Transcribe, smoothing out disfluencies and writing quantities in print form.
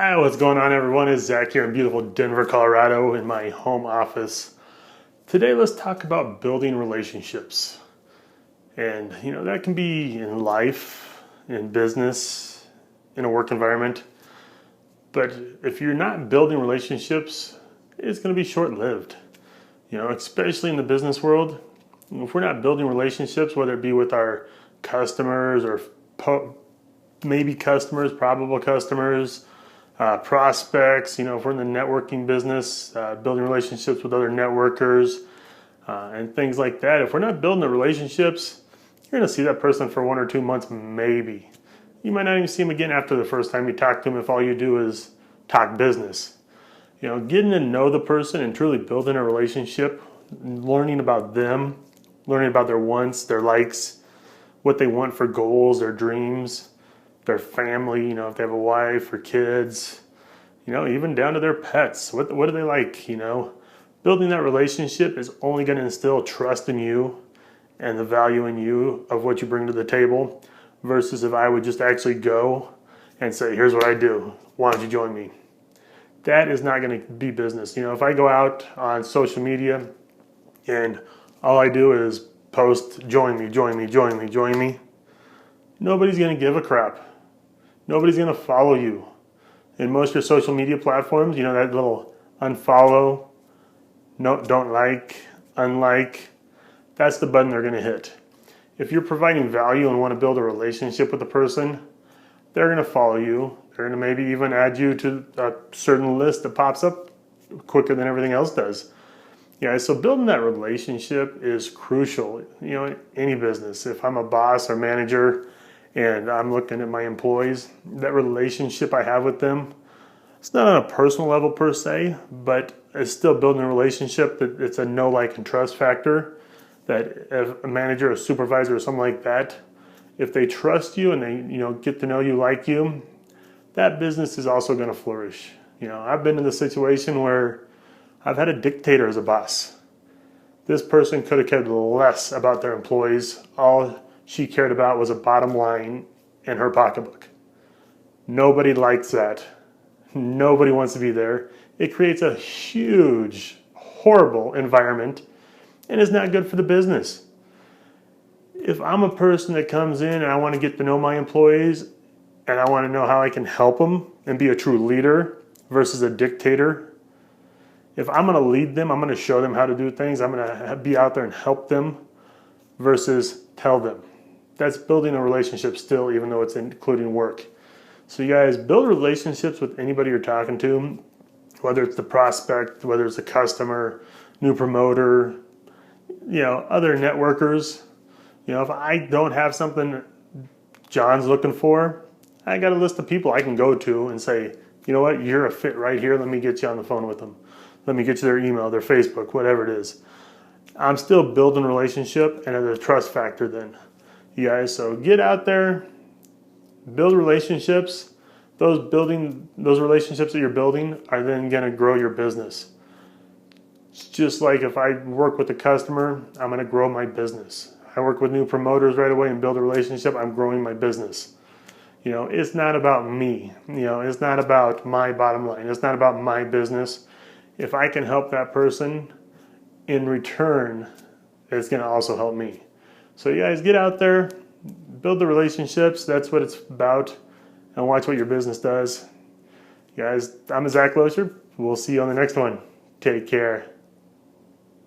Hi, what's going on, everyone? It's Zach here in beautiful Denver, Colorado in my home office. Today, let's talk about building relationships. And, that can be in life, in business, in a work environment. But if you're not building relationships, it's going to be short-lived. Especially in the business world. If we're not building relationships, whether it be with our customers or maybe customers, probable customers, prospects, if we're in the networking business, building relationships with other networkers, and things like that. If we're not building the relationships, you're going to see that person for 1 or 2 months, maybe. You might not even see them again after the first time you talk to them if all you do is talk business. Getting to know the person and truly building a relationship, learning about them, learning about their wants, their likes, what they want for goals, their dreams, their family, if they have a wife or kids, even down to their pets. What do they like, Building that relationship is only going to instill trust in you and the value in you of what you bring to the table versus if I would just actually go and say, here's what I do. Why don't you join me? That is not going to be business. If I go out on social media and all I do is post, join me, join me, join me, join me, nobody's going to give a crap. Nobody's going to follow you. In most of your social media platforms, that little unfollow, no, don't like, unlike, that's the button they're going to hit. If you're providing value and want to build a relationship with a person, they're going to follow you. They're going to maybe even add you to a certain list that pops up quicker than everything else does. So building that relationship is crucial, any business. If I'm a boss or manager, and I'm looking at my employees, that relationship I have with them, it's not on a personal level per se, but it's still building a relationship that it's a know, like, and trust factor. That if a manager or supervisor or something like that, if they trust you and they get to know you, like you, that business is also going to flourish. I've been in the situation where I've had a dictator as a boss. This person could have cared less about their employees. All she cared about was a bottom line in her pocketbook. Nobody likes that. Nobody wants to be there. It creates a huge, horrible environment and is not good for the business. If I'm a person that comes in and I want to get to know my employees and I want to know how I can help them and be a true leader versus a dictator, if I'm going to lead them, I'm going to show them how to do things. I'm going to be out there and help them versus tell them. That's building a relationship still, even though it's including work. So you guys build relationships with anybody you're talking to, whether it's the prospect, whether it's a customer, new promoter, other networkers. If I don't have something John's looking for, I got a list of people I can go to and say, you know what, you're a fit right here. Let me get you on the phone with them. Let me get you their email, their Facebook, whatever it is. I'm still building a relationship and there's a trust factor then. You guys, so get out there, build relationships. Those relationships that you're building are then going to grow your business. It's just like if I work with a customer, I'm going to grow my business. I work with new promoters right away and build a relationship, I'm growing my business. It's not about me. It's not about my bottom line. It's not about my business. If I can help that person, in return, it's going to also help me. So you guys get out there, build the relationships. That's what it's about. And watch what your business does. You guys, I'm Zach Loescher. We'll see you on the next one. Take care.